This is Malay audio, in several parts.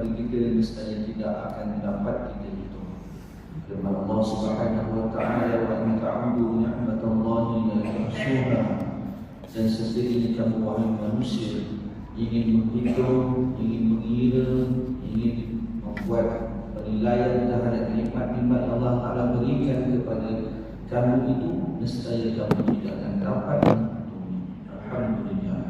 kepada kita, nescaya tidak akan dapat kita itu. Firman Allah Subhanahu wa taala, wa in ta'udu ni'matallahi la tuhsuha. Dan sesungguhnya kamu wahai manusia ingin menghitung, ingin mengira, ingin membuat penilaian terhadap nikmat-nikmat Allah Ta'ala berikan kepada kamu itu, nescaya kamu tidak akan dapat menghitungnya. Alhamdulillah.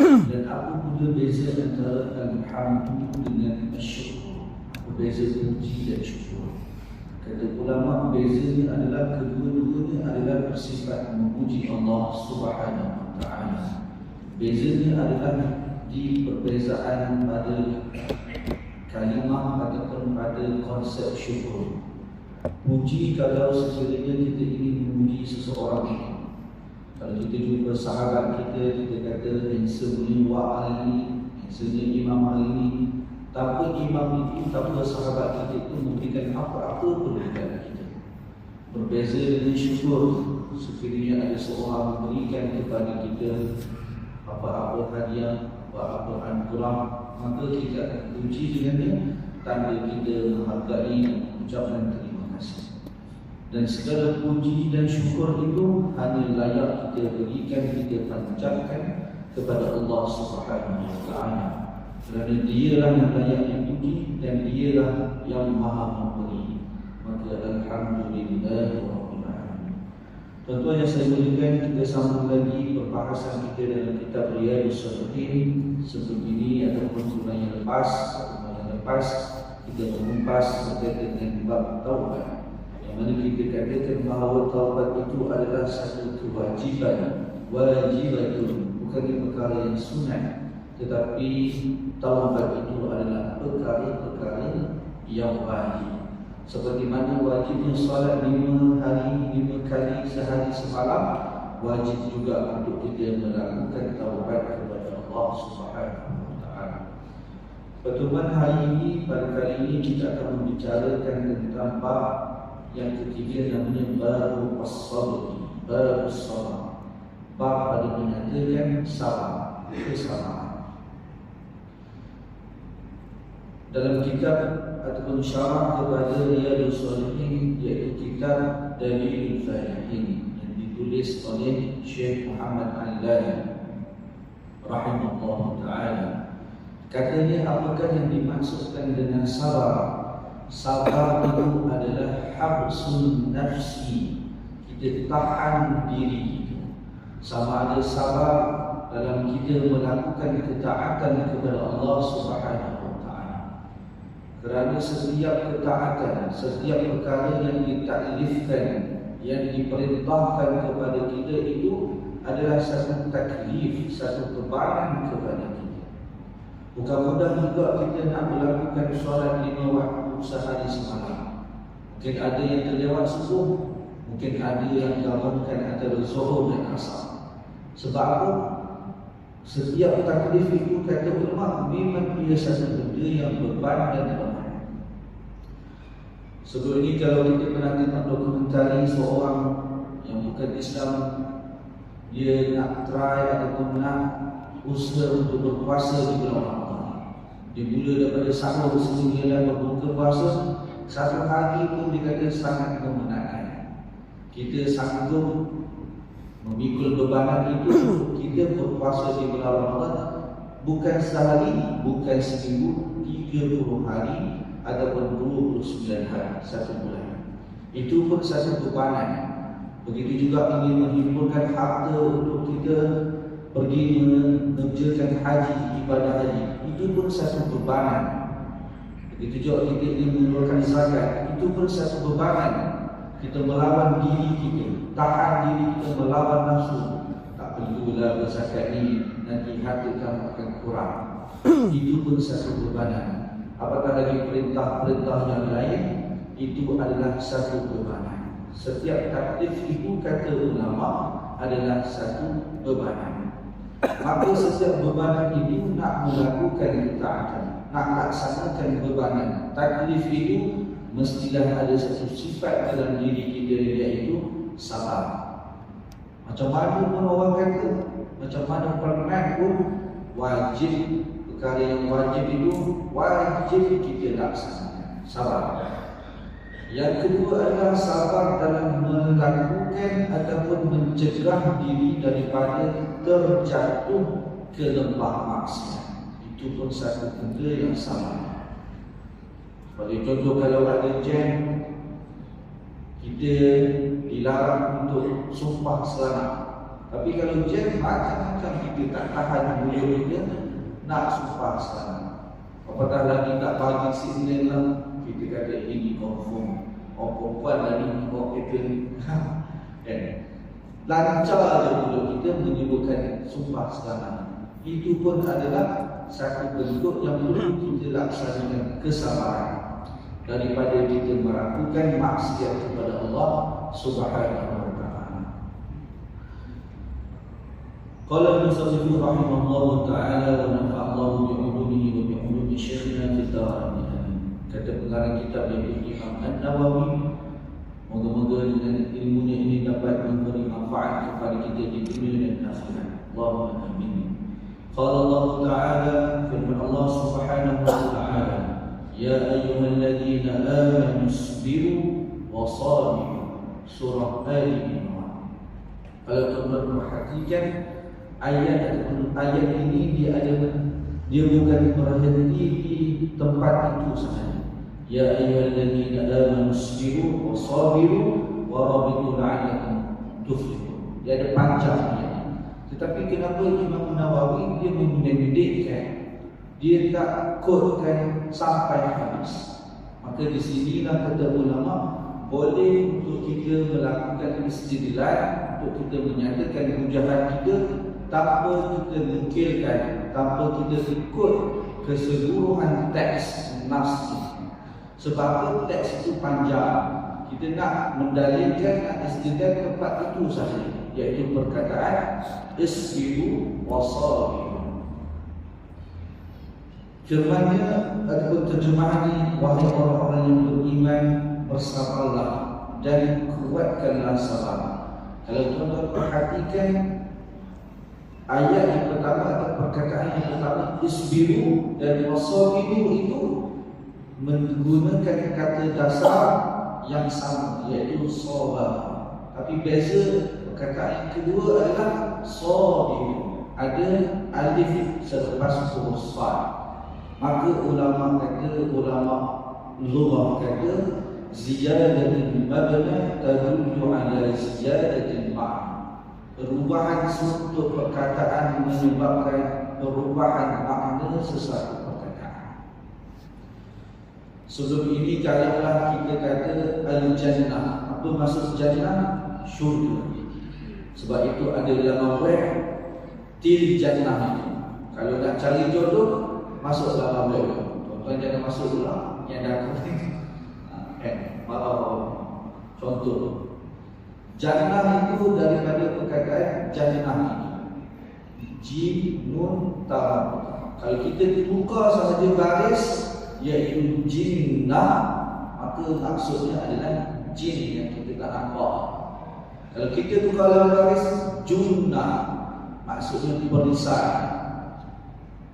Dan apa pula beza antara alhamdulillah dengan syukur? Apa beza puji dan syukur? Kata ulama, bezanya adalah kedua-duanya adalah bersifat memuji Allah Subhanahu wa taala. Bezanya adalah di perbezaan pada kalimah ataupun pada konsep syukur. Puji kalau sekiranya kita ingin memuji seseorang itu. Kalau kita jumpa sahabat kita, kita kata handsome ni Wak hari ni, handsome ni Imam hari ni. Tanpa imam itu, tanpa sahabat kita itu memberikan apa-apa pun kepada kita. Berbeza dengan syukur, sekiranya ada seorang memberikan kepada kita apa-apa hadiah, apa-apa anugerah, maka kita akan puji dengannya tanpa kita menghargai ucapan terima kasih. Dan segala puji dan syukur itu hanya layak kita berikan, kita panjatkan kepada Allah Subhanahu wa taala. Kerana dialah yang layak dipuji dan dialah yang maha memberi. Maka alhamdulillah rabbil alamin. Tuan-tuan yang saya muliakan, kita sambung lagi perbahasan kita dalam kitab Riyadhus Shalihin. Sebelum ini ataupun bulan yang lepas kita mengupas berkaitan dengan bab taubat, yang mana kita katakan bahawa taubat itu adalah satu kewajiban, wajibatun, bukan perkara yang sunat. Tetapi taubat itu adalah perkara-perkara yang wajib. Seperti mana wajibnya solat 5 kali sehari semalam, wajib juga untuk kita melakukan taubat kepada Allah Subhanahu wa taala. Pertemuan hari ini, pada kali ini kita akan membicarakan tentang bab yang ketiga, namanya babu as-sabr. Babu as-sabr, bab pada menyatakan sabar, kesabaran. Dalam kitab ataupun syarah kepada Riyadhus Shalihin, iaitu kitab Dalilul Falihin yang ditulis oleh Syekh Muhammad Al-Lani rahimahullah ta'ala. Katanya, apakah yang dimaksudkan dengan sabar? Sabar itu adalah habsun nafsi, kita tahan diri kita. Sama ada sabar dalam kita melakukan ketaatan kepada Allah Subhanahu. Kerana setiap ketaatan, setiap perkara yang ditaklifkan, yang diperintahkan kepada kita itu adalah satu taklif, satu bebanan kepada kita. Bukan mudah juga kita nak melakukan solat 5 waktu sehari semalam. Mungkin ada yang terlewat subuh, mungkin ada yang gabungkan antara zuhur dan asar. Sebab apa? Setiap taklif itu, kata ulama, memang ia satu benda yang beban dan beban. Sebelum ini kalau kita pernah tengok dokumentari seorang yang bukan Islam, dia nak try ataupun nak usaha untuk berpuasa di bulan Ramadan. Dia mula daripada sahur sehingga berbuka puasa, satu hari pun dia kata sangat memenatkan. Kita sanggup memikul bebanan itu untuk kita berpuasa di bulan Ramadan, bukan sehari, bukan seminggu, 30 hari ataupun 29 hari, 1 bulan. Itu pun satu bebanan. Begitu juga ingin menghimpunkan harta untuk kita pergi mengerjakan haji, ibadah haji, itu pun satu bebanan. Begitu juga kita ingin mengeluarkan zakat, itu pun satu bebanan. Kita melawan diri kita, tahan diri kita melawan nafsu. Tak perlulah berzakat ni, nanti harta kamu akan kurang. Itu pun satu bebanan. Apatah lagi perintah-perintah yang lain, itu adalah satu bebanan. Setiap taklif itu, kata ulama, adalah satu bebanan. Maka setiap bebanan itu nak melakukan ketaatan, nak laksanakan bebanan taklif itu, mestilah ada satu sifat dalam diri kita, iaitu sabar. Macam mana pun orang kata, macam mana peranan pun, wajib perkara yang wajib itu wajib kita laksanakan. Sabar. Yang kedua adalah sabar dalam melakukan ataupun mencegah diri daripada terjatuh ke lembah maksiat. Itu pun satu benda yang sama. Sebagai contoh, kalau ada jam, kita dilarang untuk sumpah selamat. Tapi kalau jam macam-macam, kita tak tahan mulut kita nak sumpah selamat. Apatah lagi tak bagi signal lah, kita kata ini confirm. Perempuan lagi bawa kereta ni lancar je mulut kita menyebutkan sumpah selamat. Itu pun adalah satu bentuk yang perlu kita laksanakan kesabaran daripada kita melakukan maksiat kepada Allah Subhanahu wa ta'ala. Qala al-musannif rahimahullah ta'ala wa nafa'allahu bi'ulumihi wa bi'ulumi syekhina fid dharain. Kata pengarang kitab yaitu Imam An-Nawawi, moga-moga dengan ilmunya ini dapat memberi manfaat kepada kita di dunia dan akhirat. Allahumma amin. Qala Allah Ta'ala, firman Allah Subhanahu wa ta'ala, ya ayyuhalladzina amanu isbiru wa sabiru. Surah Ali Imran. Kalau tuan-tuan perhatikan ayat ini, dia bukan berhenti di tempat itu sahaja. Ya ayyuhalladzina amanu isbiru wa sabiru wa rabitu la'allakum tuflihun. Dia ada panjang ayat. Tetapi kenapa Imam Nawawi dia memendekkan? Dia tak kodkan sampai habis. Maka di sinilah kata ulama, boleh untuk kita melakukan istidlal, untuk kita menyatakan hujahat kita tanpa kita mungkirkan, tanpa kita ikut keseluruhan teks nas. Sebab teks itu panjang, kita nak mendalilkan, nak istidlal tempat itu sahaja, iaitu perkataan isbiru wa sabiru. Firman-Nya ataupun terjemahan ini, wahai orang-orang yang beriman, bersabarlah dan kuatkanlah sabar. Kalau tuan-tuan perhatikan ayat yang pertama atau perkataan yang pertama, isbiru dan wasabiru, itu menggunakan kata dasar yang sama, iaitu sabar. Tapi beza perkataan yang kedua adalah sabiru, ada alif selepas huruf sad. Maka ulama lughah kata ziyadatul mabna tadullu ala ziyadatil ma'na. Perubahan struktur perkataan menyebabkan perubahan makna sesuatu perkataan. Sebelum ini kalaulah kita kata al-jannah, apa maksud jannah? Syurga. Sebab itu ada dalam web til jannah ini. Kalau nak cari jodoh, masuk dalam web. Tuan-tuan jangan masuk dulu yang dah contoh jannah itu daripada perkataan jannah ini, jim nun ta. Kalau kita tukar sahaja garis iaitu jinnah, maka maksudnya adalah jin yang kita tak nampak. Kalau kita tukar dalam garis junnah, maksudnya barisan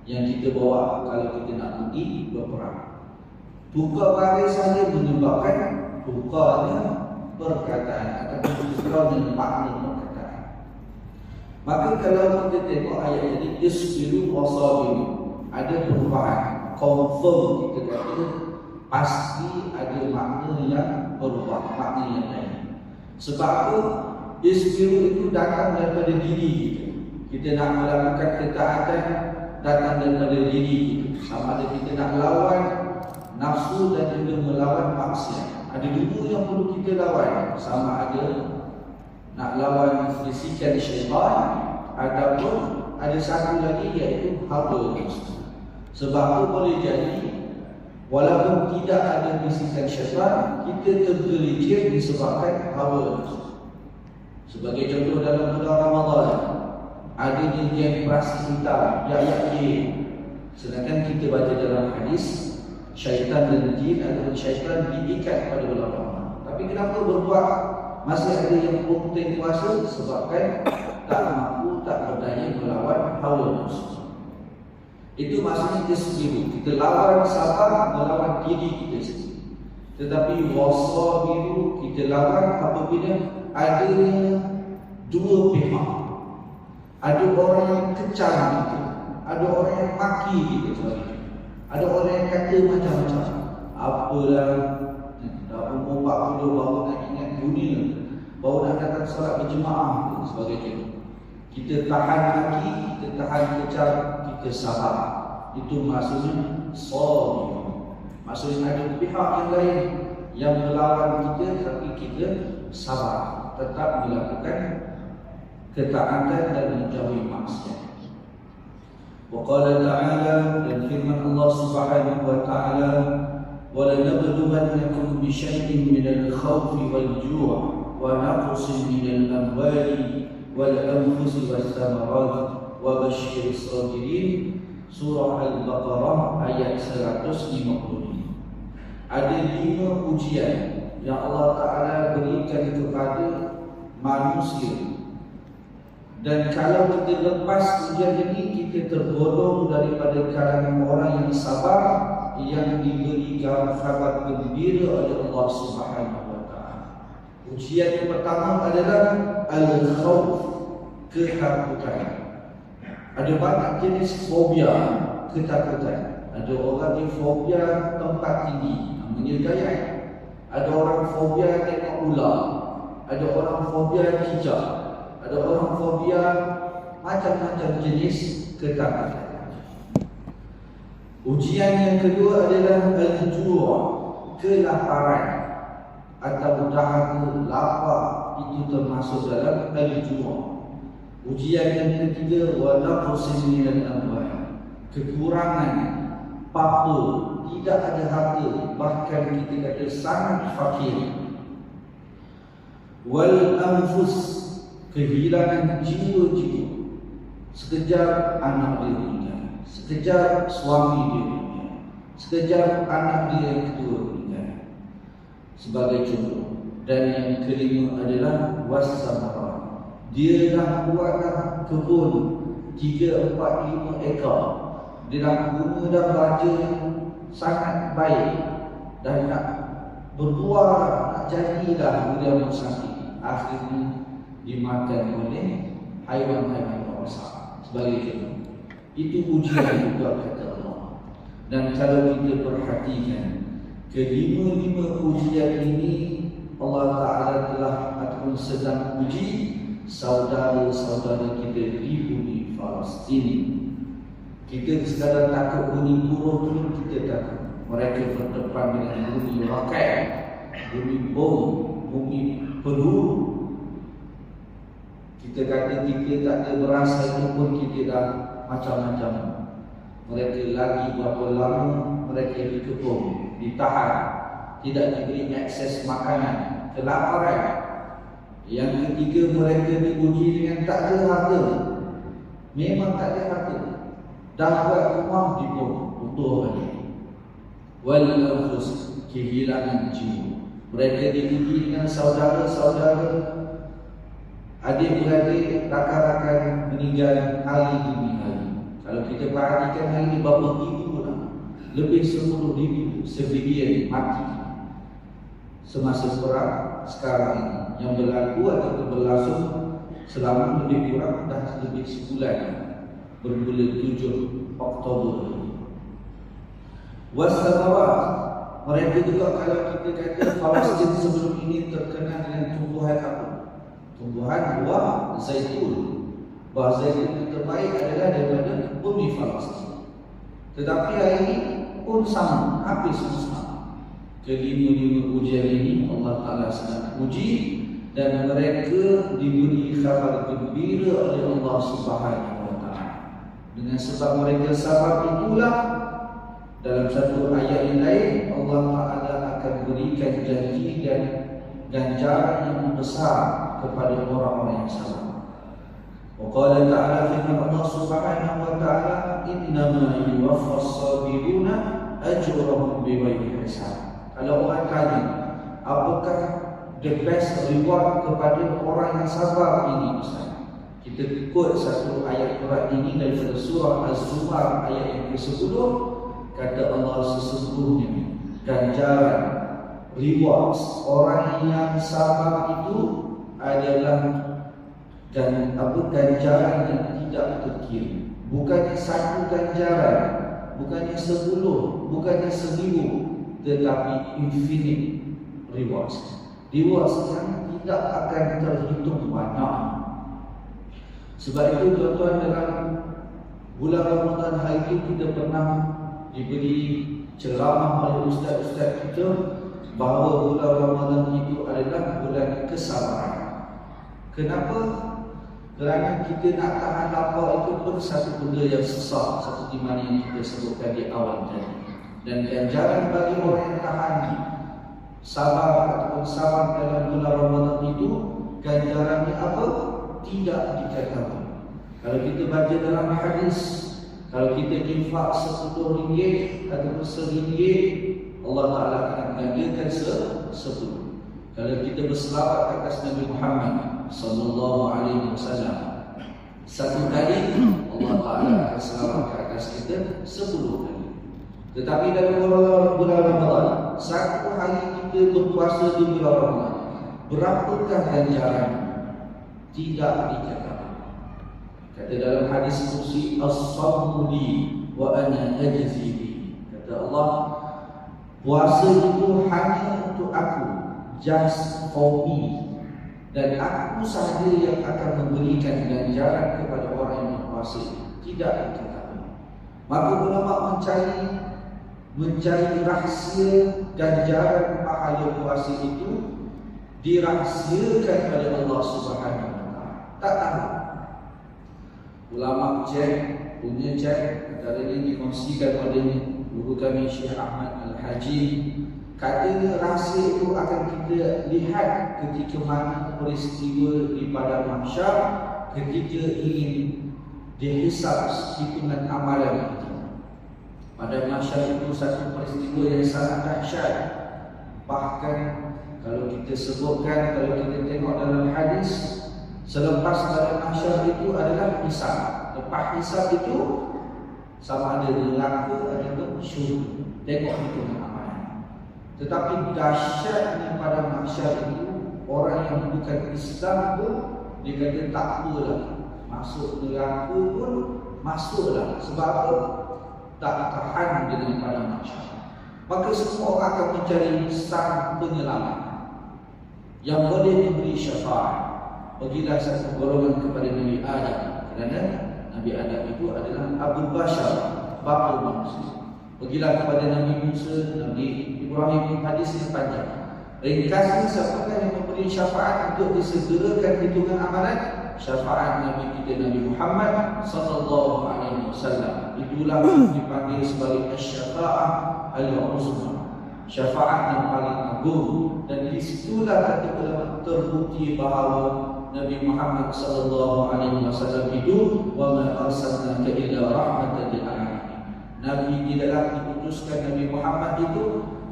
yang kita bawa kalau kita nak pergi berperang. Tukar garis saja menyebabkan tukarnya perkataan atau tukarnya makna perkataan. Maka kalau kita tengok ayat ini, isbiru wa sabiru, ada perubahan. Confirm kita kata pasti ada makna yang berubah, makna yang lain. Sebab apa? Isbiru itu datang daripada diri kita. Kita nak melakukan ketaatan datang daripada diri kita. Sama ada kita nak lawan nafsu dan juga melawan maksiat. Ada dua yang perlu kita lawan. Sama ada nak lawan fisikan syaitan, ataupun ada satu lagi iaitu hawa nafsu. Sebab itu boleh jadi walaupun tidak ada bisikan syaitan, kita tergelincir disebabkan hawa nafsu. Sebagai contoh dalam bulan Ramadan, ada yang prasik hitam, ya. Sedangkan kita baca dalam hadis, syaitan dan jin atau syaitan diikat pada bulan Ramadan. Tapi kenapa berbuat masih ada yang penting kuasa? Sebabkan tak mampu, tak berdaya melawan hawa nafsu. Itu maksudnya kita sendiri. Kita lawan sabar melawan diri kita sendiri. Tetapi wasabiru kita lawan apabila adanya dua pihak. Ada orang yang kecam kita, ada orang yang maki kita sebagainya. Ada orang yang kata macam-macam. Apalah, dah umur 40 baru nak ingat dunia, baru nak datang solat berjemaah dan sebagainya. Kita tahan maki, kita tahan kecam, kita sabar. Itu maksudnya sabir. Maksudnya ada pihak yang lain yang melawan kita, tapi kita sabar, tetap melakukan ketaatan dan menjauhi maksiat. Wa qala ta'ala, dan firman Allah Subhanahu wa ta'ala, wa lanabluwannakum bi syai'in minal khawfi wal ju' wa naqsin minal amwali wal anfusi was thamarati wa basyyiris sabirin. Surah Al-Baqarah ayat 150. Ada 5 ujian yang Allah Ta'ala berikan kepada manusia. Dan kalau kita lepas ujian ini, kita tergolong daripada kalangan orang yang sabar, yang diberikan kabar gembira oleh Allah Subhanahu wa Ta'ala. Ujian yang pertama adalah al-khawf, ketakutan. Ada banyak jenis fobia, ketakutan. Ada orang yang fobia tempat tinggi, namanya gayat. Ada orang fobia tengok ular. Ada orang fobia cicak. Ada orang fobia macam-macam jenis ketakutan. Ujian yang kedua adalah al-ju', kelaparan atau dahaga, lapar. Itu termasuk dalam al-ju'. Ujian yang ketiga, wa naqsin minal amwal, kekurangan, apa, tidak ada harta, bahkan kita kata sangat fakir. Wal anfus, kehilangan jiwa-jiwa. Sekejap anak dia meninggal, sekejap suami dia meninggal, sekejap anak dia yang kedua meninggal, sebagai contoh. Dan yang kelima adalah was-samarat. Dia dah buatlah kebun 3, 4, 5 ekar. Dia dah guna dah baja yang sangat baik, dan nak berbuah, nak jadilah dia yang sakit. Akhirnya dimakan oleh haiwan-haiwan besar sebagai contoh. Itu ujian juga kata Allah. Dan kalau kita perhatikan kelima-lima ujian ini, Allah Ta'ala telah ataupun sedang uji saudara-saudara kita di bumi Palestin. Kita sekadar takut bunyi buruh dulu, kita takut. Mereka berdepan dengan bunyi roket, bunyi bom, bunyi peluru. Kita kata kita tak ada berasa itu pun kita dah macam-macam. Mereka lagi berapa lama mereka dikepung, ditahan, tidak diberi akses makanan, kelaparan. Yang ketiga, mereka diuji dengan tak ada harta. Memang tak ada harta. Dah buat rumah dibunuh, utuh balik. Wal anfus, kehilangan jiwa. Mereka diuji dengan saudara-saudara, adik-beradik, rakan-rakan meninggal hari demi hari. Kalau kita perhatikan hari ini berapa ribu lah, lebih 10,000 civilian mati semasa perang sekarang ini, yang berlaku atau berlangsung selama lebih kurang dah lebih sebulan, bermula 7 Oktober. Wasamarat, mereka juga kalau kita kata Palestin sebelum ini terkenal dengan tumbuhan apa? Tumbuhan buah zaitun. Buah zaitun yang terbaik adalah daripada bumi Palestin. Tetapi hari ini pun sama, hampir sama. Kelima-lima ujian ini Allah Ta'ala sedang uji, dan mereka diberi kabar gembira oleh Allah Subhanahu wa Ta'ala. Dengan sebab mereka sabar itulah, dalam satu ayat yang lain Allah Ta'ala akan berikan janji dan ganjaran yang besar kepada orang-orang yang sabar. Wa qala ta'ala, firman Allah Subhanahu wa Ta'ala, innama yuwaffas sabiruna ajrahum bighairi hisab. Kalau orang tanya, apakah the best reward kepada orang yang sabar ini, Ustaz? Kita ikut satu ayat Quran ini daripada surah Az-Zumar ayat yang ke-10. Kata Allah, sesungguhnya ganjaran, rewards orang yang sabar itu adalah ganjaran yang tidak terkira. Bukannya satu ganjaran, bukannya 10, bukannya 1000, tetapi infinite rewards. Rewards yang tidak akan terhitung banyak. Sebab itu tuan-tuan, dalam bulan Ramadan hari itu kita pernah diberi ceramah oleh ustaz-ustaz kita bahawa bulan Ramadan itu adalah bulan kesabaran. Kenapa? Kerana kita nak tahan lapar itu pun satu benda yang susah, seperti mana yang kita sebutkan di awal tadi. Dan ganjaran bagi orang yang tahan sabar ataupun sabar dalam bulan Ramadan itu, ganjarannya apa? Tidak dikatakan. Kalau kita baca dalam hadis, kalau kita infak RM10 ataupun RM1, Allah Ta'ala akan gandakan 10. Kalau kita berselawat atas Nabi Muhammad sallallahu alaihi wasallam satu kali, Allah Ta'ala akan selawat ke atas kita 10 kali. Tetapi dalam bulan Ramadan, satu hari kita berpuasa di bulan Ramadan, berapakah ganjaran? Tidak dikatakan. Kata dalam hadis kursi, as-sawmu li wa ana ajzi bi. Kata Allah, puasa itu hanya untuk aku, just for me, dan aku sahaja yang akan memberikan ganjaran kepada orang yang berpuasa. Tidak dikatakan. Maka ulama mencari rahsia ganjaran pahala puasa itu dirahsiakan oleh Allah Subhanahu wa taala. Tak tahu. Ulama punya cek, antara ini dikongsikan oleh guru kami Syekh Ahmad Al-Haji. Kata rahsia itu akan kita lihat ketika mana peristiwa di padang mahsyar, ketika ingin dihisab hitungan amalan kita. Padang mahsyar itu satu peristiwa yang sangat dahsyat. Bahkan kalau kita sebutkan, kalau kita tengok dalam hadis, selepas padang mahsyar itu adalah hisab. Lepas hisab itu sama ada neraka ataupun syurga. Tengok hitungan amalan. Tetapi dahsyatnya padang mahsyar itu, orang yang bukan Islam pun dia kata tak apalah, masuk neraka pun masuklah. Sebab apa? Tak tahan dengan padang mahsyar. Maka semua orang akan mencari sang penyelamat yang boleh memberi syafaat. Bagilah satu golongan kepada Nabi Adam, kerana Nabi Adam itu adalah Abu Bashar, bapa manusia. Bagilah kepada Nabi Musa, Nabi Ibrahim. Hadis yang panjang. Ringkasnya, siapakah yang memberi syafaat untuk disegerakan hitungan amalan? Syafaat Nabi kita Nabi Muhammad sallallahu alaihi wasallam. Itulah dipanggil sebagai asy-syafa'ah al-uzma, syafaat yang paling agung. Dan di situlah kata ulama terbukti bahawa Nabi Muhammad sallallahu alaihi wasallam itu, wa ma arsalnaka illa rahmatan lil alamin. Nabi tidaklah diutuskan Nabi Muhammad itu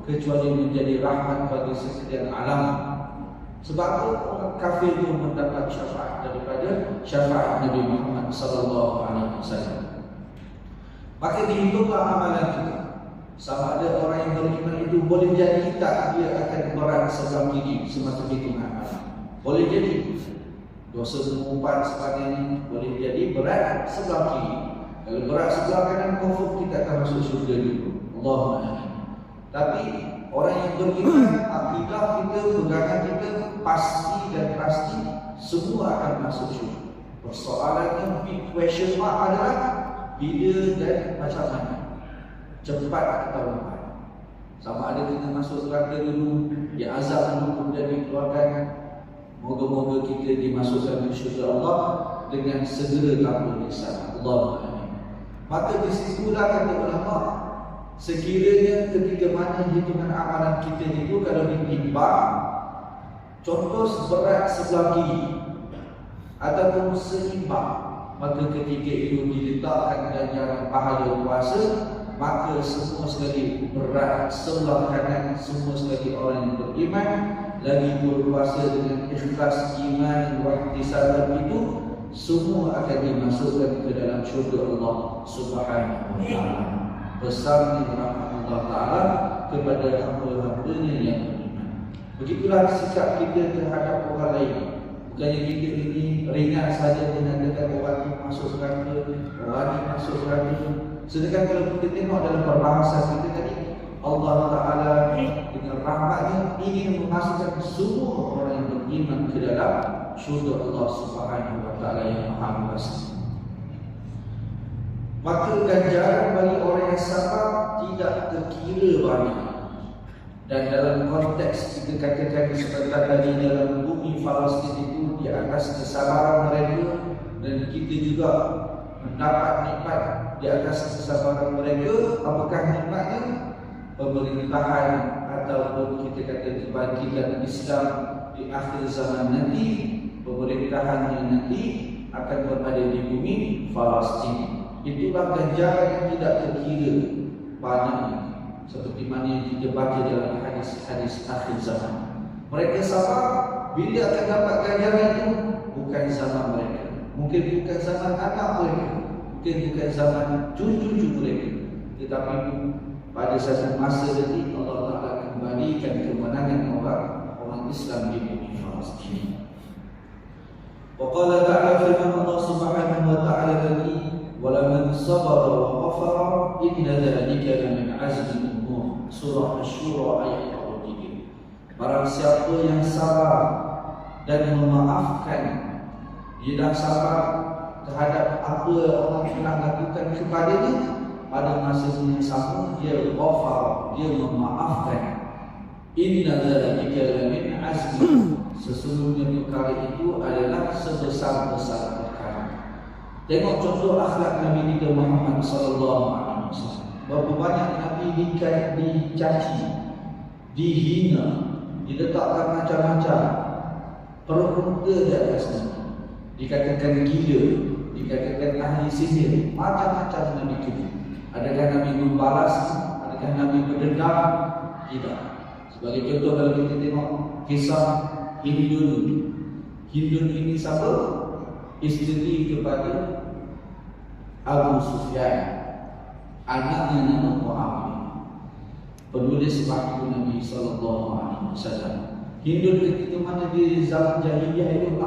kecuali menjadi rahmat bagi sekalian alam. Sebab itu orang kafir pun mendapat syafaat daripada syafaat Nabi Muhammad sallallahu alaihi wasallam. Maka dihitunglah amalan kita. Sama ada orang yang beriman itu boleh jadi tak dia akan berat sebelah kiri semasa hitung amalan. Boleh jadi dosa mengumpat sebagainya, boleh jadi berat sebelah kiri. Kalau berat sebelah kanan, kufur, kita akan masuk syurga dulu. Allahumma amin. Tapi orang yang beriman, akidah kita, pegangan kita pasti dan pasti semua akan masuk syurga. Persoalannya, big question mark adalah bila dan macam mana, cepat atau lambat. Sama ada kita masuk neraka dulu, dia azab dulu, kemudian dikeluarkan. Moga-moga kita dimasukkan ke syurga Allah dengan segera tanpa hisab. Allahumma amin. Maka di situlah kata ulama, sekiranya ketika mana hitungan amalan kita itu kalau ditimbang, contoh berat sebelah kiri ataupun seimbang, maka ketika itu diletakkan ganjaran pahala puasa, maka semua sekali berat sebelah kanan, semua sekali orang yang beriman lagi berpuasa dengan ikhlas iman wa ihtisab itu, semua akan dimasukkan ke dalam syurga Allah Subhanahu wa taala. Besarnya rahmat Allah taala kepada hamba-hambanya yang beriman. Begitulah sikap kita terhadap orang lain. Bukannya kita ini ringan saja mengatakan orang ini masuk neraka, orang ini masuk neraka. Sedangkan kalau kita tengok dalam perbahasan kita tadi, Allah Ta'ala dengan rahmatnya ingin memasukkan semua orang yang beriman ke dalam syurga Allah Subhanahu wa taala yang Maha Kuasa. Maka ganjaran bagi orang yang sabar tidak terkira banyak. Dan dalam konteks kita katakan seperti tadi, dalam bumi Palestin itu di atas kesabaran mereka, dan kita juga mendapat nikmat di atas kesabaran mereka. Apakah nikmatnya? Pemerintahan ataupun kita kata kebangkitan Islam di akhir zaman nanti, pemerintahannya nanti akan berada di bumi Palestin. Itulah ganjaran yang tidak terkira banyaknya, seperti mana yang kita baca dalam hadis-hadis akhir zaman. Mereka sabar bila akan dapat ganjaran itu bukan zaman mereka, mungkin bukan zaman anak mereka, mungkin bukan zaman cucu-cucu mereka, tetapi pada satu masa nanti Allah Ta'ala kembalikan kemenangan orang Islam di bumi Palestin. Wa qala ta'ala firman Allah Subhanahu wa ta'ala tadi, "Wa man sabara wa ghafara inna dzalika lamin azmi al-umur." Surah Asy-Syura ayat 23. Barang siapa yang sabar dan memaafkan, dia dah sabar terhadap apa orang telah lakukan kepadanya, pada masa yang sama dia ghafar, dia memaafkan. Inna dzalika lamin azmi, sesungguhnya perkara itu adalah sebesar-besar perkara. Tengok contoh akhlak Nabi kita Muhammad sallallahu alaihi wasallam. Berapa banyak Nabi dicaci, dihina, diletakkan macam-macam permuka di atasnya, dikatakan gila, dikatakan ahli sihir, macam-macam Nabi kita. Adakah Nabi membalas? Adakah Nabi berdendam? Tidak. Sebagai contoh, kalau kita tengok kisah Hindun. Hindun ini siapa? Isteri kepada Abu Sufyan, anaknya nama Muawiyah, penulis wahyu Nabi sallallahu alaihi wasallam. Hindun ketika mana di zaman jahiliyah itu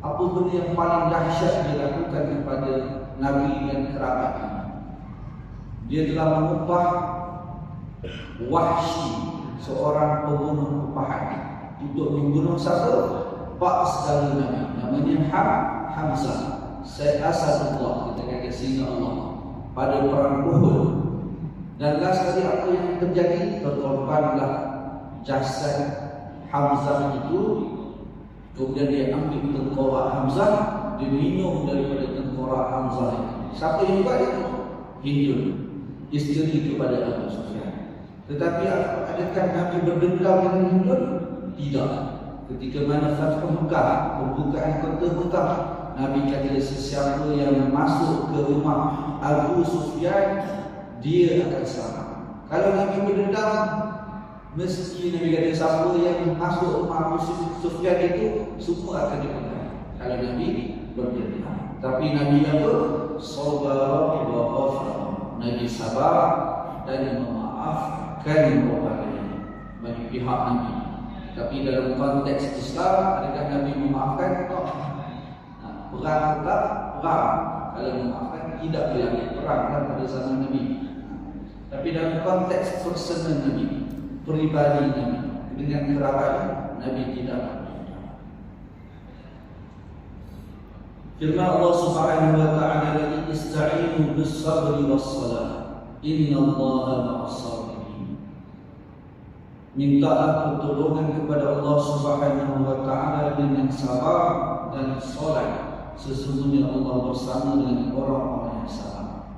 apa benda yang paling dahsyat dia lakukan kepada Nabi dan kerabatnya? Dia telah mengupah Wahsy, seorang pembunuh upahan, untuk membunuh siapa? Pak saudara Nabi, namanya Hamzah, Sayyid Asadullah, kita kata singa Allah, pada perang Uhud. Dan last kali apa yang terjadi? Terkorbanlah jasad Hamzah itu. Kemudian dia ambil tengkorak Hamzah, dia minum daripada tengkorak Hamzah itu. Siapa yang buat itu? Hindun, isteri kepada Abu Sufyan. Tetapi adakah Nabi berdendam dengan Hindun? Tidak. Ketika mana Fathu Mekah, pembukaan kota Mekah, Nabi kata sesiapa yang masuk ke rumah Abu Sufyan, dia akan selamat. Kalau Nabi berdendam, mesti Nabi kata siapa yang masuk rumah Abu Sufyan itu semua akan dipegang. Kalau Nabi berdendam. Tapi Nabi apa? Sabar wa ghafar. Nabi sabar dan memaafkan orang lain bagi pihak Nabi. Tapi dalam konteks Islam, adakah Nabi memaafkan? Perang tak? Perang. Kalau memaafkan, tidak berlaku perang pada zaman Nabi. Tapi dalam konteks personal Nabi, peribadi Nabi, dengan kerabat Nabi tidak. Firman Allah Subhanahu wa ta'ala lagi, "Ista'inu bis-sabri was-salah. Innallaha ma'as-sabirin." Mintalah pertolongan kepada Allah Subhanahu wa ta'ala dengan sabar dan solat. Sesungguhnya Allah bersama dengan orang-orang yang sabar.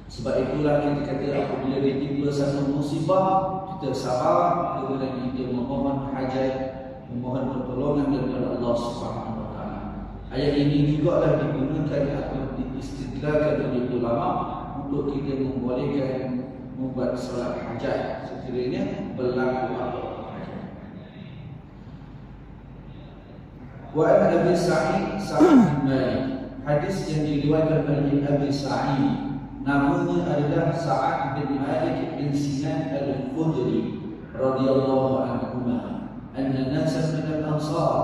Sebab itulah kita kata apabila ditimpa satu musibah, kita sabar, kemudian kita memohon hajat, memohon pertolongan daripada Allah Subhanahu wa ta'ala. Ayat ini juga dah digunakan atau diistidlalkan oleh ulama untuk kita membolehkan membuat solat hajat sekiranya berlaku apa-apa. Wa an Abi Sa'id bin Malik. Hadis yang diriwayatkan oleh Abi Sa'id, namanya adalah Sa'ad bin Malik bin Sinan al-Khudri radhiyallahu anhu, anna nasan min al-ansar,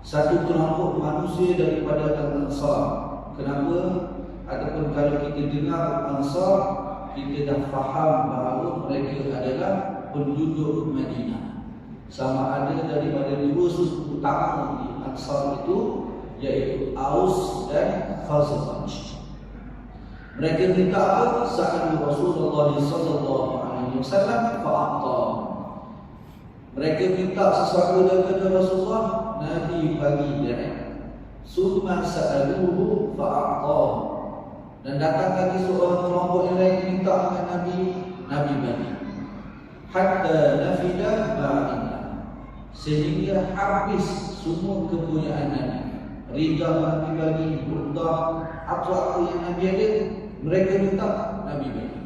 satu kelompok manusia daripada al-ansar. Kenapa? Ataupun kalau kita dengar Ansar, kita dah faham bahawa mereka adalah penduduk Madinah. Sama ada daripada dua suku utama di Ansar itu, iaitu Aus dan Khazraj. Mereka minta apa? Sa'al Rasulullah sallallahu alaihi wasallam fa'ata. Mereka minta sesuatu daripada Rasulullah, Nabi bagi dia. Summa sa'aluhu fa'ata. Dan datang lagi seorang kelompok yang lain minta dengan Nabi, Nabi bagi. Hatta nafida ba'inna, sehingga habis semua kepunyaan Nabi. Ridha Nabi bagi, burdah, apa-apa yang Nabi ada, mereka minta, Nabi bagi.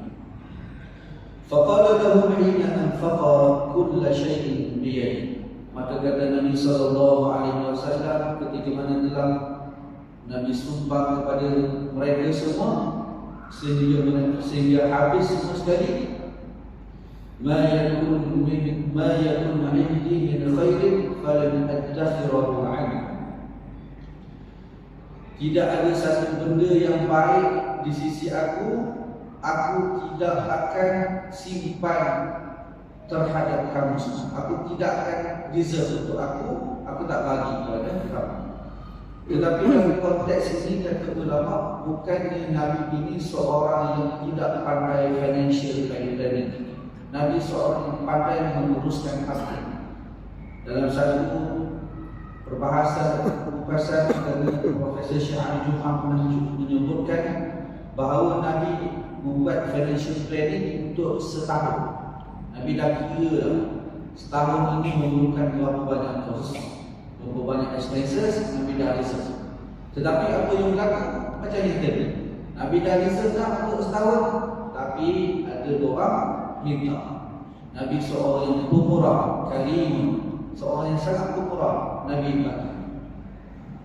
Faqala lahum hina anfaqa kulla syai'in biyadihi. Maka kata Nabi SAW ketika mana telah Nabi sumpah kepada mereka semua, sehingga habis semua sekali, ma yakun indi min khairin falan addakhirahu anhu. Tidak ada satu benda yang baik di sisi aku tidak akan simpan terhadap kamu semua. Aku tidak akan reserve untuk aku tak bagi kepada kamu. Tetapi dalam konteks ini kata ulama, bukannya Nabi ini seorang yang tidak pandai financial planning. Nabi seorang yang pandai menguruskan harta. Dalam satu perbahasan dengan Profesor Syahri Juham pernah menyebutkan bahawa Nabi membuat financial planning untuk setahun. Nabi dah kira setahun ini memerlukan berapa banyak kos, berapa banyak expenses, Nabi dah research. Tetapi apa yang berlaku? Macam kita ni, Nabi dah research dah untuk setahun, tapi ada orang minta. Nabi seorang yang pemurah, karim, seorang yang sangat pemurah, Nabi bagi.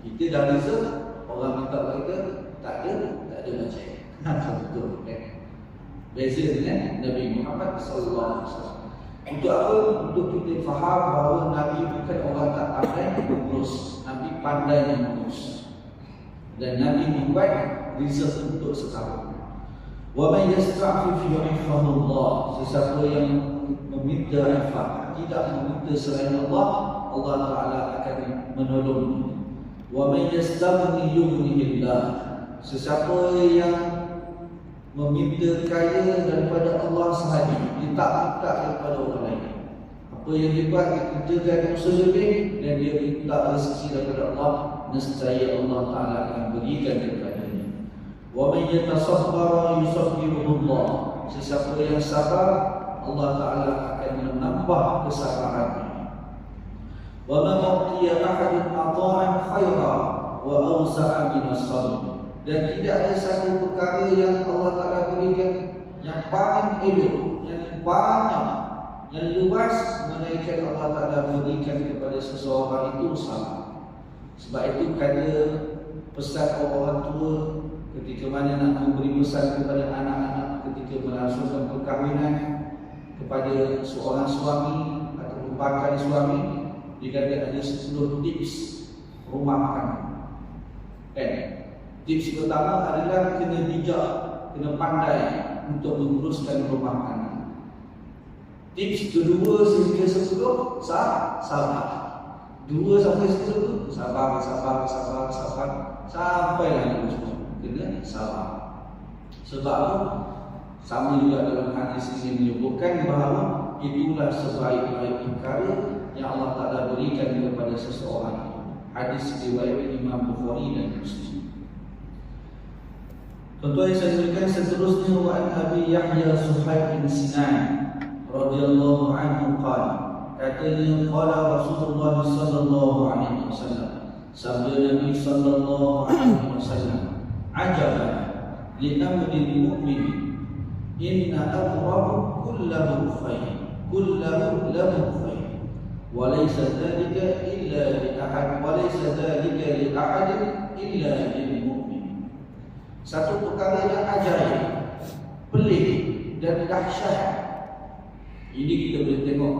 Kita dah research, orang minta kita, tak ada macam. Betul. Beza dengan Nabi Muhammad SAW. Untuk apa? Untuk kita faham bahawa Nabi bukan orang tak pandai mengurus. Nabi pandai mengurus. Dan Nabi membuat reserve untuk setahun. Wa man yasta'fif yu'ifahullah. Sesiapa yang meminta ifah, tidak meminta selain Allah, Allah Ta'ala akan menolongnya. Wa man yastaghni yughnihillah. Sesiapa yang meminta kaya daripada Allah sahaja, dia tak minta daripada orang lain. Apa yang dia buat, dia kerjakan usaha lebih dan dia minta rezeki daripada Allah, nescaya Allah Ta'ala akan berikan kepadanya. Wa man yatasabbar yusabbiruhullah. Sesiapa yang sabar, Allah Ta'ala akan menambah kesabarannya. Wa man u'tiya ahadun ata'an khaira wa awsa'a min as-sabr. Dan tidak ada satu perkara yang Allah Ta'ala berikan yang paling elok, yang banyak, yang luas, melainkan Allah Ta'ala berikan kepada seseorang itu sabar. Sebab itu kata pesan orang tua ketika mana nak memberi pesan kepada anak-anak ketika melangsungkan perkahwinan kepada seorang suami atau bakal suami, dikatakan ada 10 tips rumah tangga. Tips pertama adalah kena bijak, kena pandai untuk menguruskan rumah tangga. Tips kedua sehingga 10, sabar. 2 sampai 10, sabar sampai yang kena sabar. Sebab apa? Sama juga dalam hadis ini menyebutkan bahawa itulah sebaik-baik perkara yang Allah Ta'ala berikan kepada seseorang. Hadis riwayat Imam Bukhari dan Muslim. Contoh yang saya berikan seterusnya, wa an Abi Yahya Suhaib bin Sinan radhiyallahu anhu qala, katanya qala Rasulullah sallallahu alaihi wasallam, sabda Nabi sallallahu alaihi wasallam, ajaban li amril mu'min inna amrahu kullahu khair, kullahu lahu khair, walaysa dzalika illa li ahad walaysa dzalika li ahadin illa lil mu'min. Satu perkara yang ajaib, pelik dan dahsyat. Ini kita boleh tengok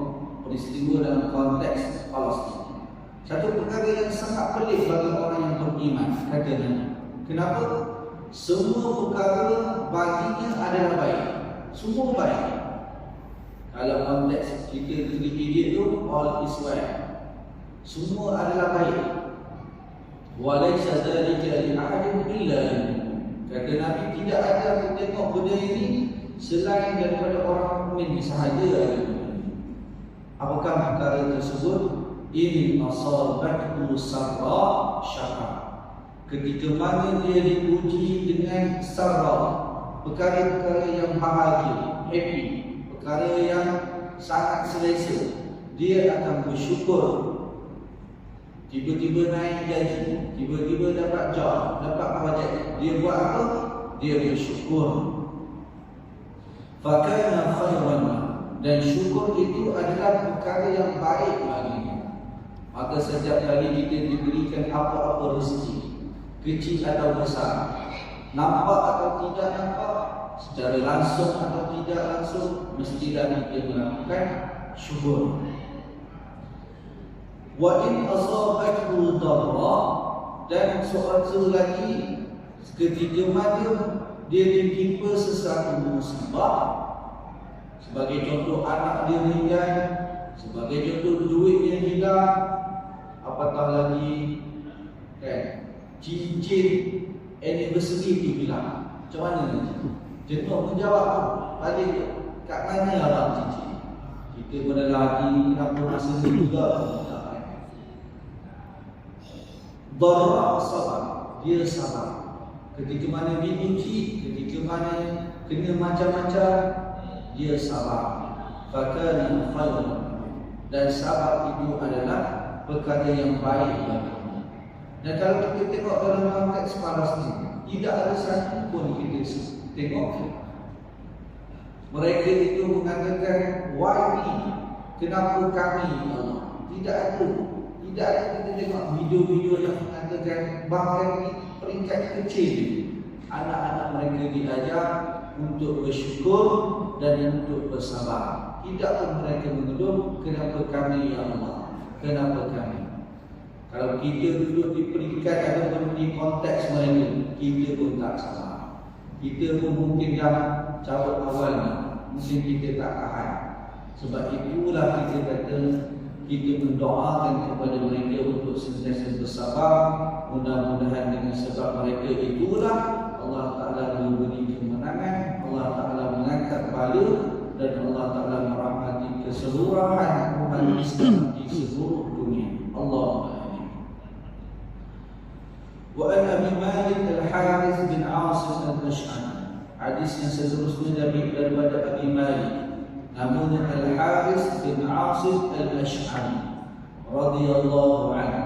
peristiwa dalam konteks Palestin. Satu perkara yang sangat pelik bagi orang yang beriman, katanya. Kenapa? Semua perkara baginya adalah baik. Semua baik. Kalau konteks kita Wikipedia tu, all is well. Semua adalah baik. Walaysa dzalika li ahadin illa lil mu'min. Kata Nabi, tidak ada yang tengok benda ini selain daripada orang mukmin sahaja. Apakah perkara tersebut? In asabathu sarra syakar. Ketika mana dia diuji dengan sarra, perkara-perkara yang bahagia, happy, perkara yang sangat selesa, dia akan bersyukur. Tiba-tiba naik gaji, tiba-tiba dapat job, dapat projek, dia buat apa? Dia bersyukur. Fakana khairan, dan syukur itu adalah perkara yang baik baginya. Maka setiap kali kita diberikan apa-apa rezeki, kecil atau besar, nampak atau tidak nampak, secara langsung atau tidak langsung, mestilah kita melakukan syukur. Wa in asabathu dharra, dan seorang lagi ketika mana dia ditimpa sesuatu musibah, sebagai contoh anak dia meninggal, sebagai contoh duitnya hilang, apatah lagi kan cincin anniversary itu hilang. Macam mana ni? Jenuh menjawab tu, balik kat mana abang cincin? Kita pada lagi kenapa masa ni juga. Dharra sabar, dia sabar. Ketika mana diuji, ketika mana kena macam-macam, dia sabar. Fakana khairan, dan sabar itu adalah perkara yang baik baginya. Dan kalau kita tengok dalam konteks Palestin, tidak ada satu pun kita tengok mereka itu mengatakan why me, kenapa kami Allah. Tidak ada. Tidak ada kita tengok video-video yang mengatakan bahkan di peringkat kecil anak-anak mereka diajar untuk bersyukur dan untuk bersabar. Tidak pun mereka mengeluh, kenapa kami ya Allah, kenapa kami. Kalau kita duduk di peringkat ataupun di konteks mereka, kita pun tak sabar. Kita pun mungkin dah cabut awalnya, mungkin kita tak tahan. Sebab itulah kita kata, kita mendoakan kepada mereka untuk sentiasa bersabar. Mudah-mudahan dengan sebab mereka itulah Allah Ta'ala memberi kemenangan, Allah Ta'ala mengangkat bala, dan Allah Ta'ala merahmati keseluruhan umat Islam di seluruh dunia. Allahumma amin. Wa an Abi Malik Al-Harith bin Asim Al-Ash'ari, hadis yang seterusnya daripada Abi Malik, namanya Al-Harith bin Asim Al-Ash'ari radhiyallahu anhu.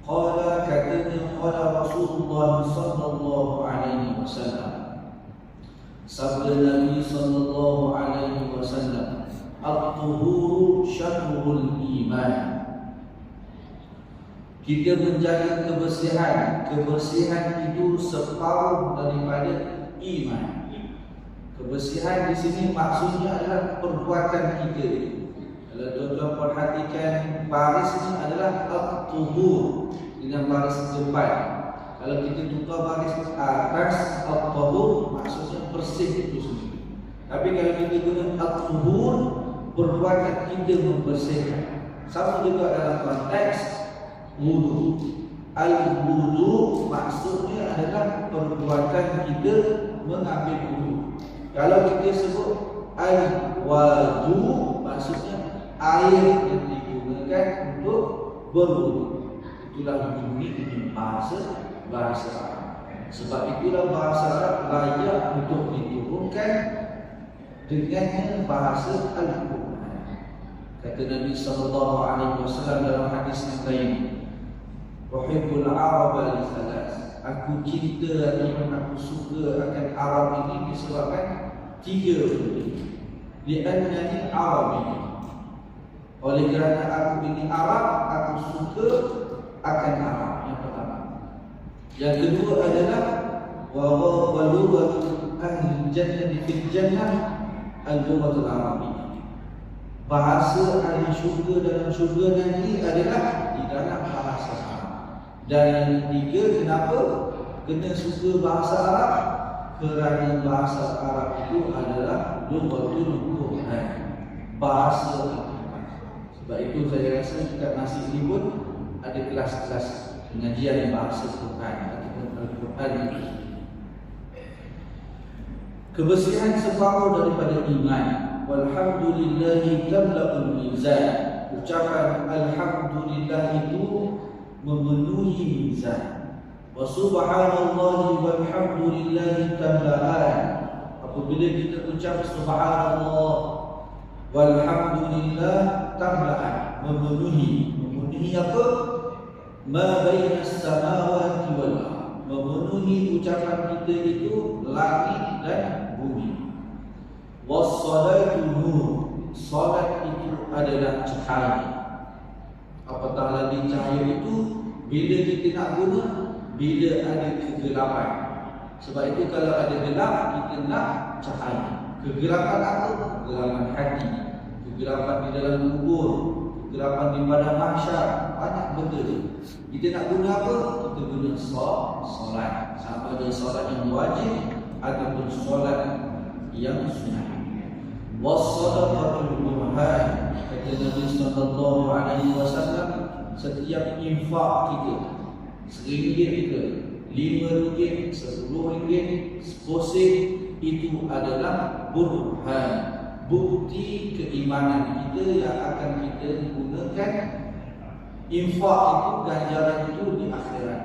Qala, katanya, qala Rasulullah sallallahu alaihi wasallam, sabda Nabi sallallahu alaihi wasallam, at-tuhuru syatrul iman. Kita menjaga kebersihan, kebersihan itu separuh daripada iman. Kebersihan di sini maksudnya adalah perbuatan kita. Kalau tuan-tuan perhatikan, baris ini adalah at-tuhur dengan baris depan. Kalau kita tukar baris atas, at-tuhur maksudnya bersih itu sendiri. Tapi kalau kita guna at-tuhur, perbuatan kita membersihkan. Sama juga dalam konteks wudu. Al-wudu maksudnya adalah perbuatan kita mengambil wudu. Kalau kita sebut al-wadu, maksudnya air yang digunakan untuk berwudu. Itulah bunyi bahasa Arab. Sebab itulah bahasa Arab layak untuk diturunkan dengannya bahasa Al-Quran. Kata Nabi sallallahu alaihi wasallam dalam hadis yang lain, "Uhibbul Araba li thalath." Aku cinta ataupun aku suka akan Arab ini disebabkan tiga benda. Li'annani Arabi, Oleh kerana aku ini Arab, aku suka akan Arab. Yang pertama. Yang kedua adalah wa lughatu ahli jannati fil jannah al-lughatul arabiyyah. Bahasa ahli syurga dalam syurga nanti adalah di dalam bahasa Arab. Dan yang ketiga, kenapa kena suka bahasa Arab? Kerana bahasa Arab itu adalah lughatul Quran, bahasa Al-Quran. Sebab itu saya rasa dekat masjid ini pun ada kelas-kelas pengajian bahasa Quran ataupun Al-Quran. Kebersihan separuh daripada iman. Walhamdulillahi tamla'ul mizan. Ucapan alhamdulillah itu memenuhi mizan. Wa subhanallahi walhamdulillahi tamla'an. Apabila kita ucap subhanallah walhamdulillah tamla'an, memenuhi. Memenuhi apa? Ma baina as-samawati wal ardh. Memenuhi ucapan kita itu langit dan bumi. Was-salatu nur. Salat itu adalah cahaya. Apatah lagi cahaya itu bila kita nak guna, bila ada kegelapan. Sebab itu kalau ada gelap, kita nak cahaya. Kegelapan apa? Kegelapan hati, kegelapan di dalam kubur, kegelapan di padang mahsyar, banyak benda. Kita nak guna apa? Kita guna solat. Sama ada solat yang wajib ataupun solat yang sunnah. Was-sadaqatul burhan. Kata Nabi sallallahu alaihi wasallam, setiap infak kita, RM1 ke, RM5, RM10, RM10, itu adalah burhan, bukti keimanan kita yang akan kita gunakan. Infak itu, ganjaran itu di akhirat.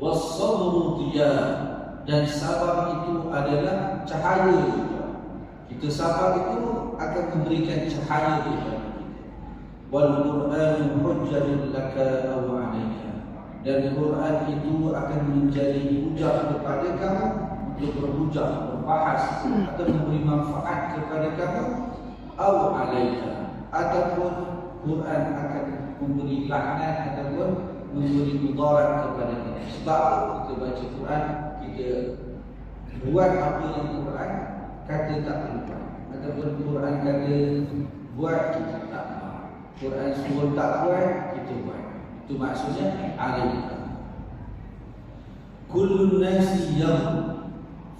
Was-sabru diyah. Dan sabar itu adalah cahaya juga. Kita sabar itu akan memberikan cahaya kepada kita. Wal Qur'anu hujjatun laka aw 'alaika. Dan Quran itu akan menjadi hujah kepada kamu, untuk berhujah, berbahas atau memberi manfaat kepada kamu, aw 'alaika, ataupun Quran akan memberi laknat ataupun memberi mudarat kepada kita. Sebab kita baca Quran, kita buat apa yang Quran kata tak buat, ataupun Quran kata buat, kita tak buat. Quran suruh tak buat, kita buat. Itu maksudnya alaika. Kullun nasi yang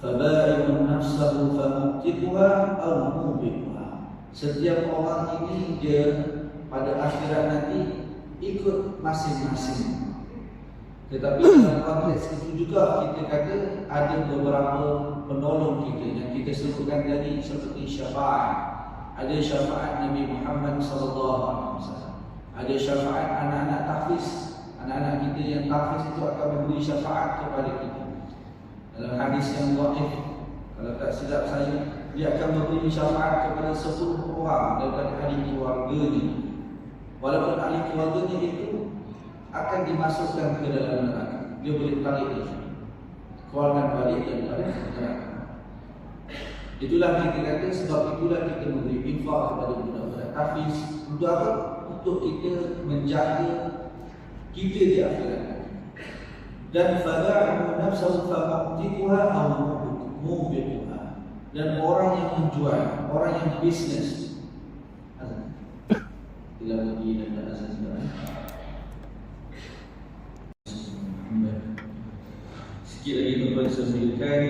fabai'un nafsahu famutiquha aw mubiquha. Setiap orang ini dia pada akhirat nanti ikut masing-masing. Tetapi dalam konteks itu juga kita kata ada beberapa penolong kita yang kita sebutkan tadi, seperti syafaat. Ada syafaat Nabi Muhammad SAW. Ada syafaat anak-anak tahfiz. Anak-anak kita yang tahfiz itu akan memberi syafaat kepada kita. Dalam hadis yang dhaif, kalau tak silap saya, dia akan memberi syafaat kepada 10 orang daripada ahli keluarganya. Walaupun ahli keluarganya itu akan dimasukkan ke dalam neraka, dia boleh tarik dia, keluarkan balik daripada neraka. Itulah kita kata, sebab itulah kita memberi infak kepada budak-budak tahfiz. Untuk apa? Untuk kita menjaga kita di akhirat. Dan fada'u nafsahu famutiquha aw mubiquha. Dan orang yang menjual, orang yang bisnes, tidak lagi dan azan sebenarnya. Sikit lagi tuan-tuan saya sebutkan,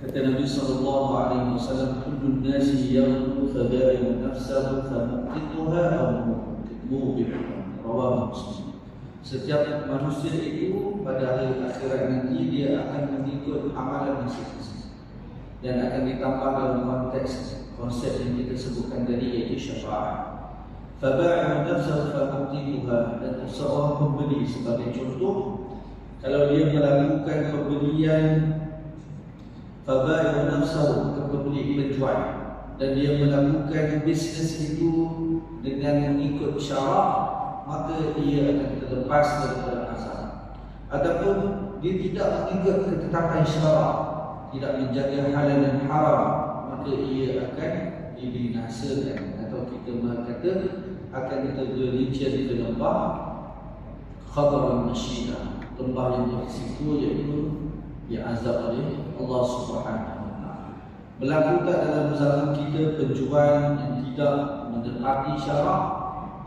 kata Nabi SAW, kullun nasi yaghdu fabai'u nafsahu famutiquha aw mubiquha. Rawahu Muslim. Setiap manusia itu pada hari akhirat nanti dia akan mengikut amalan masing-masing, dan akan ditambah dalam konteks konsep yang kita sebutkan tadi, iaitu syafaat. Fabai'u nafsahu famutiquha. Dan seorang pembeli, sebagai contoh, kalau dia melakukan pembelian fabai'u nafsahu, pembeli menjual, dan dia melakukan bisnes itu dengan mengikut syarak, maka dia akan terlepas daripada azab. Ataupun dia tidak mengikut ketetapan syarak, tidak menjaga halal dan haram, maka maka ia akan dibinasakan, atau kita kata akan tergelincir ke lembah Khadran Masyidah, lembah yang berisiko, iaitu diazab oleh Allah Subhanahu wa taala. Berlaku tak dalam zaman kita penjual yang tidak menepati syarak?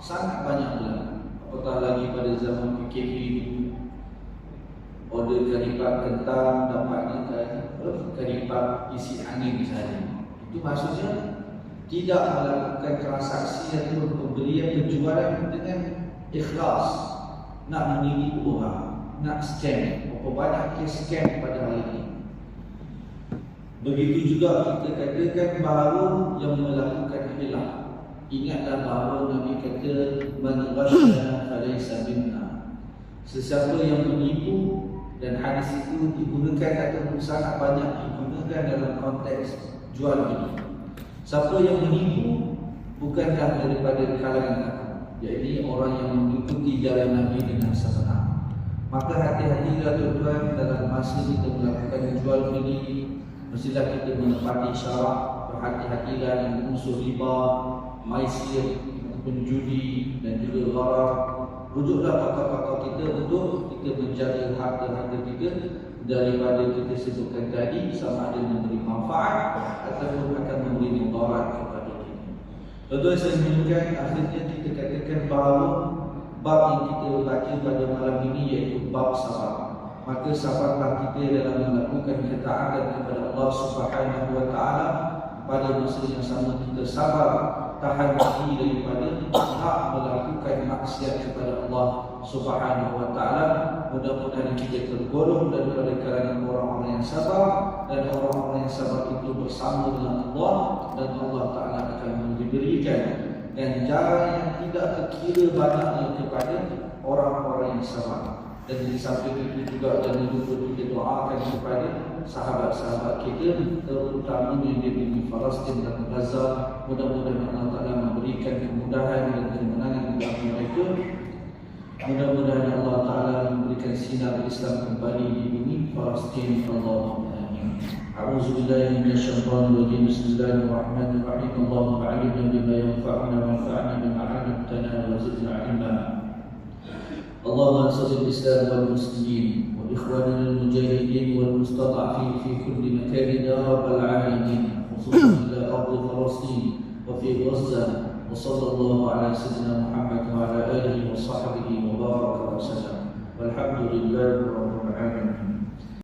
Sangat banyak berlaku. Apatah lagi pada zaman PKP dulu, order karipat kentang dapatnya karipat isi angin misalnya. Itu maksudnya tidak melakukan transaksi atau pembelian penjualan dengan ikhlas, nak menipu orang, nak scam. Berapa banyak kes scam pada hari ini. Begitu juga kita katakan bahawa yang melakukan hilah. Ingatlah bahawa Nabi kata man ghashana falaysa minna. Sesiapa yang menipu, dan hadis itu digunakan atau sangat banyak digunakan dalam konteks jual beli. Siapa yang menipu bukanlah daripada kalangan aku, iaitu orang yang mengikuti jalan Nabi dengan sebenar. Maka hati-hatilah tuan-tuan dalam masa kita melakukan jual beli. Mestilah kita menepati syarat. Berhati-hatilah dengan unsur riba, maisir, penjudi dan juga gharar. Rujuklah pakar-pakar kita untuk kita menjaga harta-harta kita daripada kita sebutkan tadi, sama ada memberi manfaat ataupun akan memberi mudarat kepada kita. Tuan-tuan saya menunjukkan, akhirnya kita katakan bahawa bab yang kita baca pada malam ini iaitu bab sabar. Maka sabarlah kita dalam melakukan ketaatan kepada Allah Subhanahu wa taala. Pada masa yang sama kita sabar tahan diri daripada tak melakukan maksiat kepada Allah Subhanahu wa taala. Mudah-mudahan kita tergolong daripada kalangan orang-orang yang sabar, dan orang-orang yang sabar itu bersama dengan Allah, dan Allah taala akan memberikan ganjaran yang tidak terkira banyaknya kepada orang-orang yang sabar. Dan di samping itu juga jangan lupa kita doakan kepada sahabat-sahabat kita, terutama yang di bumi Palestin dan Gaza. Mudah-mudahan Allah Ta'ala memberikan kemudahan dan kemenangan bagi mereka. Mudah-mudahan Allah Ta'ala memberikan sinar Islam kembali di bumi Palestin. Allahumma amin. A'udzu billahi minasyaitonir rajim. Bismillahirrahmanirrahim. Allahumma 'allimna bima yanfa'una wanfa'na bima 'allamtana wa zidna 'ilma. اللهم انصر الاسلام والمسلمين واخواننا المجاهدين والمستضعفين في كل مكان يا رب العالمين، خصوصا الى ارض فلسطين وفي غزه. وصلى الله على سيدنا محمد وعلى اله وصحبه وبارك وسلم، والحمد لله رب العالمين.